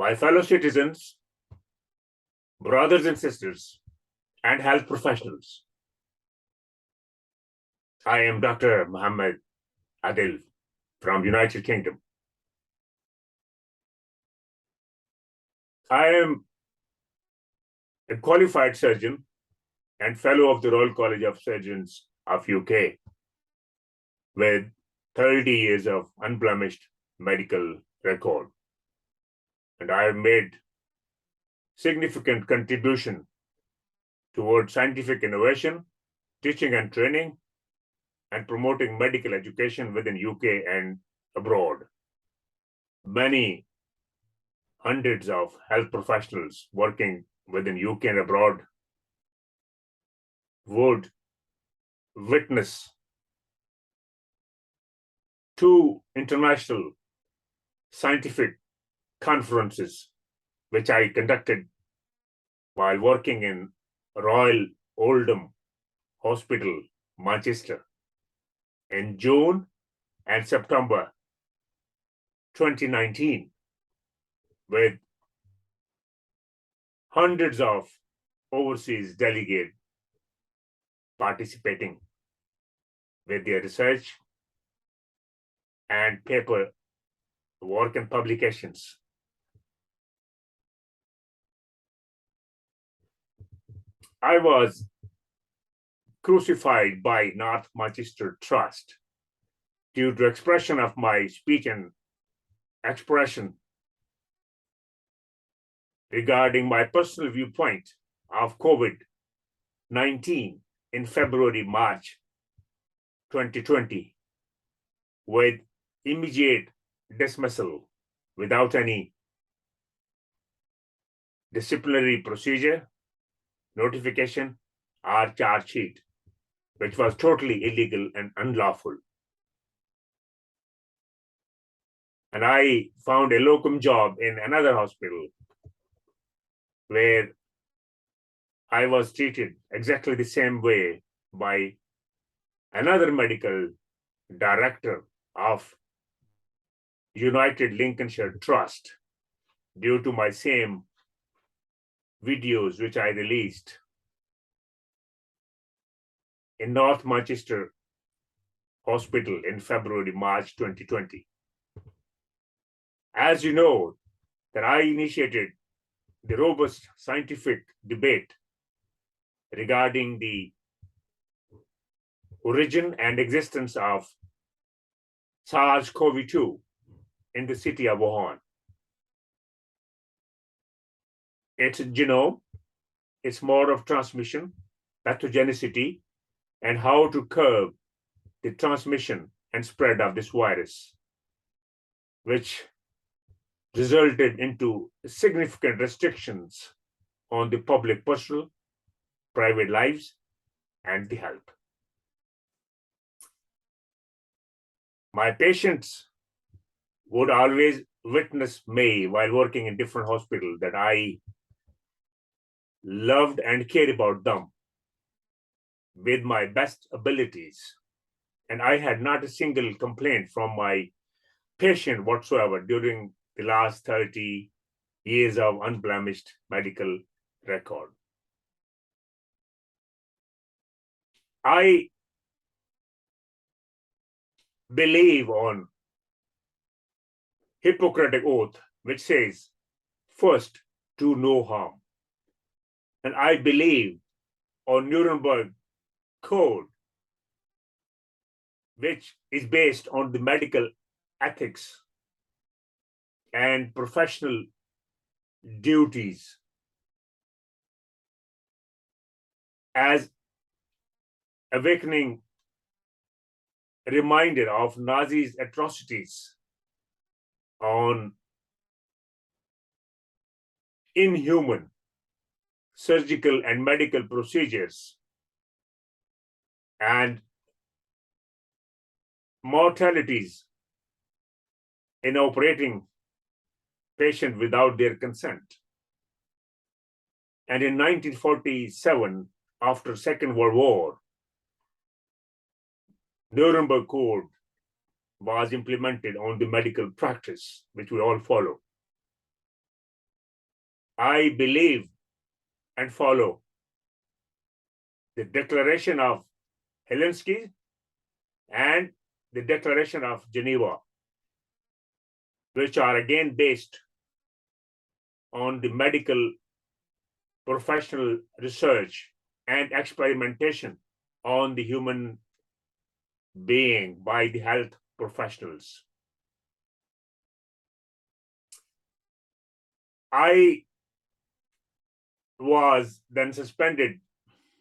my fellow citizens, brothers and sisters, and health professionals. I am Dr. Mohammed Adil from United Kingdom. I am a qualified surgeon and fellow of the Royal College of Surgeons of UK with 30 years of unblemished medical record. And I have made significant contribution towards scientific innovation, teaching and training, and promoting medical education within UK and abroad. Many hundreds of health professionals working within UK and abroad would witness 2 international scientific conferences which I conducted while working in Royal Oldham Hospital, Manchester, in June and September 2019, with hundreds of overseas delegates participating with their research and paper work and publications. I was crucified by North Manchester Trust due to expression of my speech and expression regarding my personal viewpoint of COVID-19 in February, March 2020, with immediate dismissal without any disciplinary procedure, notification, or charge sheet, which was totally illegal and unlawful. And I found a locum job in another hospital where I was treated exactly the same way by another medical director of United Lincolnshire Trust due to my same videos which I released in North Manchester Hospital in February, March 2020. As you know, that I initiated the robust scientific debate regarding the origin and existence of SARS-CoV-2 in the city of Wuhan. Its genome, its mode of transmission, pathogenicity, and how to curb the transmission and spread of this virus, which resulted into significant restrictions on the public personal, private lives, and the health. My patients would always witness me while working in different hospitals that I loved and cared about them with my best abilities. And I had not a single complaint from my patient whatsoever during the last 30 years of unblemished medical record. I believe on Hippocratic oath, which says, first, do no harm. And I believe on Nuremberg Code, which is based on the medical ethics and professional duties as awakening reminder of Nazis' atrocities on inhuman surgical and medical procedures and mortalities in operating patient without their consent. And in 1947, after Second World War, Nuremberg Code was implemented on the medical practice, which we all follow. I believe and follow the Declaration of Helsinki and the Declaration of Geneva, which are again based on the medical professional research and experimentation on the human being by the health professionals. I was then suspended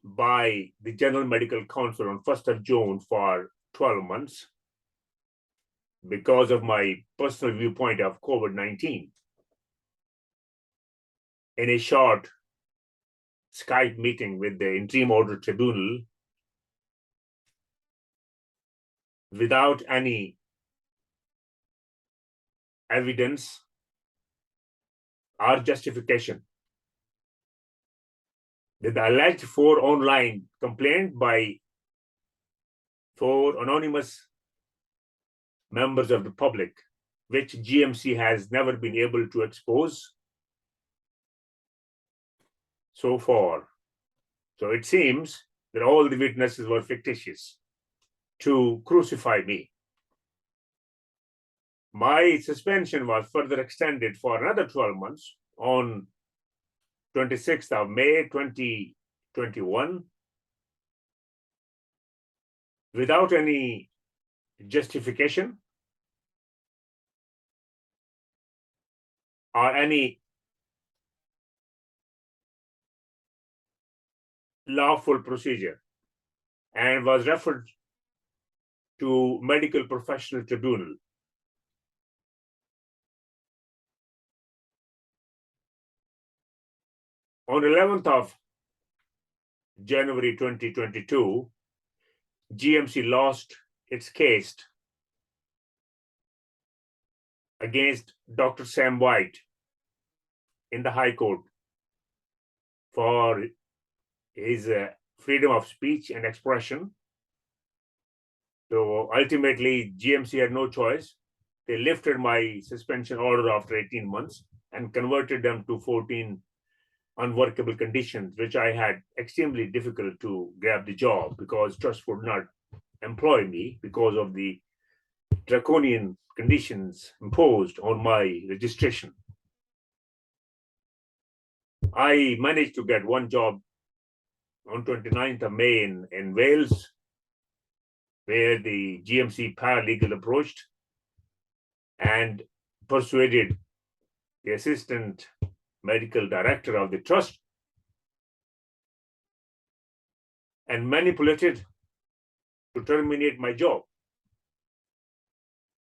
by the General Medical Council on 1st of June for 12 months because of my personal viewpoint of COVID-19. In a short Skype meeting with the Interim Order Tribunal, without any evidence or justification, with the alleged 4 online complaint by 4 anonymous members of the public, which GMC has never been able to expose so far. So it seems that all the witnesses were fictitious to crucify me. My suspension was further extended for another 12 months on 26th of May 2021 without any justification or any lawful procedure, and was referred to medical professional tribunal. On 11th of January 2022, GMC lost its case against Dr. Sam White in the High Court for his freedom of speech and expression. So ultimately, GMC had no choice. They lifted my suspension order after 18 months and converted them to 14 unworkable conditions, which I had extremely difficult to grab the job because trust would not employ me because of the draconian conditions imposed on my registration. I managed to get one job on 29th of May in Wales, where the GMC paralegal approached and persuaded the assistant medical director of the trust and manipulated to terminate my job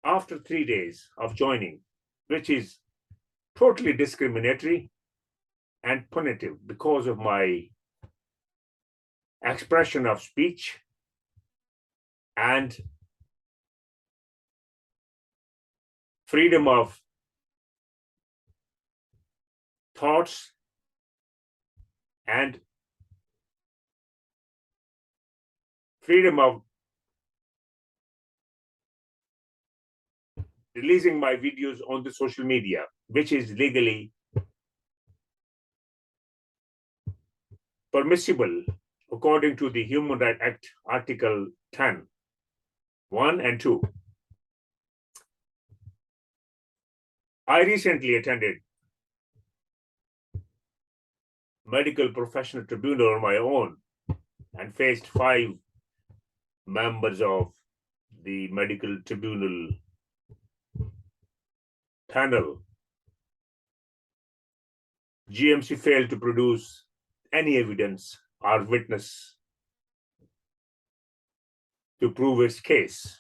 after 3 days of joining, which is totally discriminatory and punitive because of my expression of speech and freedom of thoughts and freedom of releasing my videos on the social media, which is legally permissible according to the Human Rights Act, Article 10, 1 and 2. I recently attended medical professional tribunal on my own and faced 5 members of the medical tribunal panel. GMC failed to produce any evidence or witness to prove its case.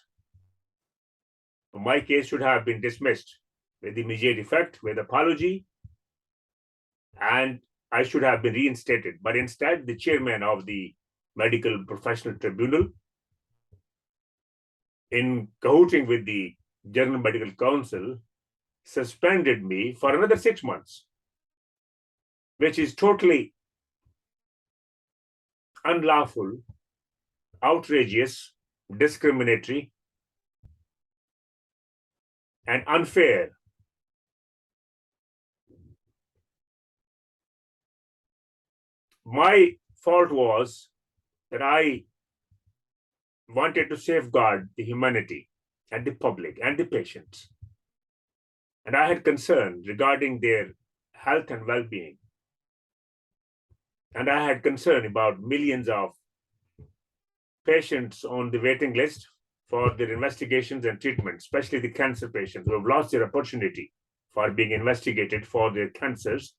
My case should have been dismissed with immediate effect, with apology, and I should have been reinstated. But instead, the chairman of the medical professional tribunal, in cahooting with the General Medical Council, suspended me for another 6 months, which is totally unlawful, outrageous, discriminatory, and unfair my fault was that I wanted to safeguard the humanity and the public and the patients. And I had concern regarding their health and well-being. And I had concern about millions of patients on the waiting list for their investigations and treatment, especially the cancer patients who have lost their opportunity for being investigated for their cancers,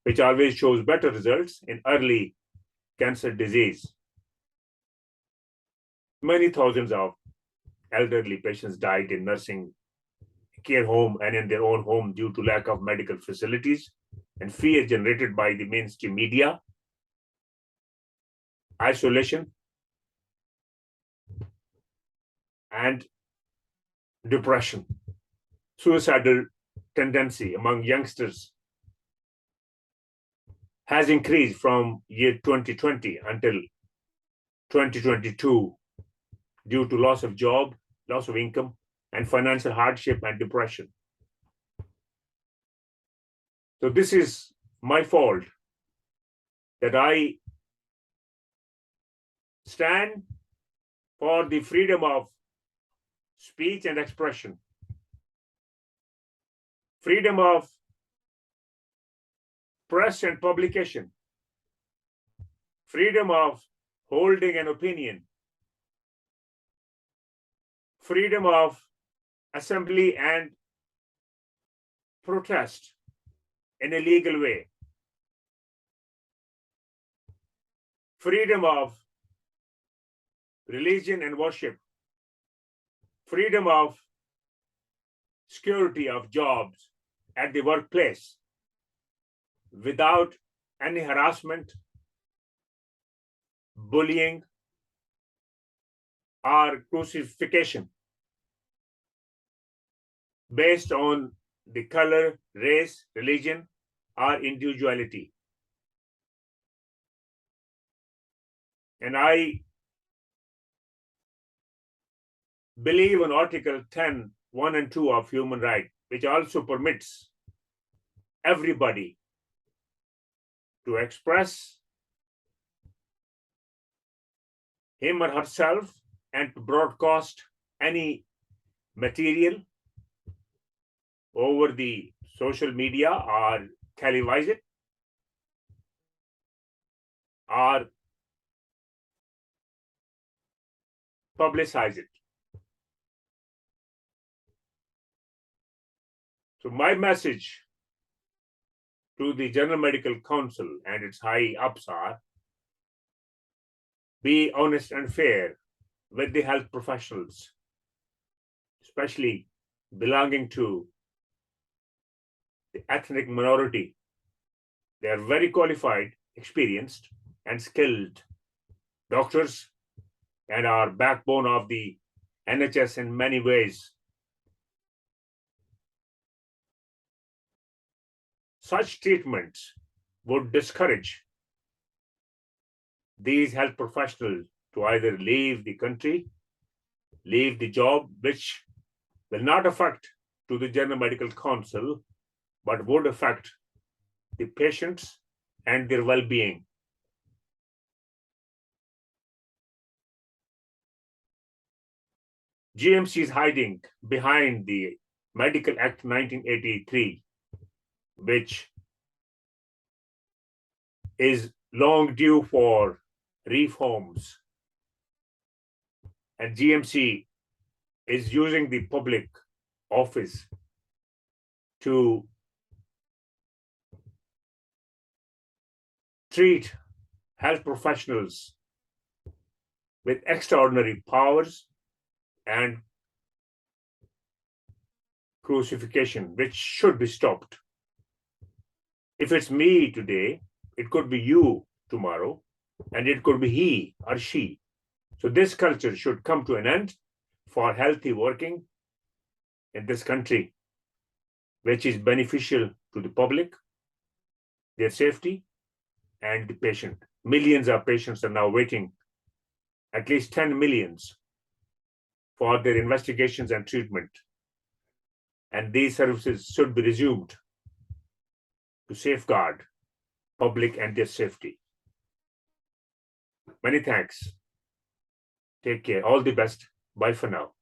which always shows better results in early cancer disease. Many thousands of elderly patients died in nursing care home and in their own home due to lack of medical facilities and fear generated by the mainstream media, isolation, and depression. Suicidal tendency among youngsters has increased from year 2020 until 2022 due to loss of job, loss of income, and financial hardship and depression. So this is my fault that I stand for the freedom of speech and expression, freedom of press and publication, freedom of holding an opinion, freedom of assembly and protest in a legal way, freedom of religion and worship, freedom of security of jobs at the workplace without any harassment, bullying, or crucifixion based on the color, race, religion, or individuality. And I believe in Article 10, 1 and 2 of human rights, which also permits everybody to express him or herself and to broadcast any material over the social media or televise it or publicize it. So my message to the General Medical Council and its high ups are: be honest and fair with the health professionals, especially belonging to the ethnic minority. They are very qualified, experienced, and skilled doctors and are backbone of the NHS in many ways. Such treatments would discourage these health professionals to either leave the country, leave the job, which will not affect to the General Medical Council, but would affect the patients and their well-being. GMC is hiding behind the Medical Act 1983, which is long due for reforms. And GMC is using the public office to treat health professionals with extraordinary powers and crucifixion, which should be stopped. If it's me today, it could be you tomorrow, and it could be he or she. So this culture should come to an end for healthy working in this country, which is beneficial to the public, their safety, and the patient. Millions of patients are now waiting, at least 10 millions, for their investigations and treatment. And these services should be resumed to safeguard public and their safety. Many thanks. Take care. All the best. Bye for now.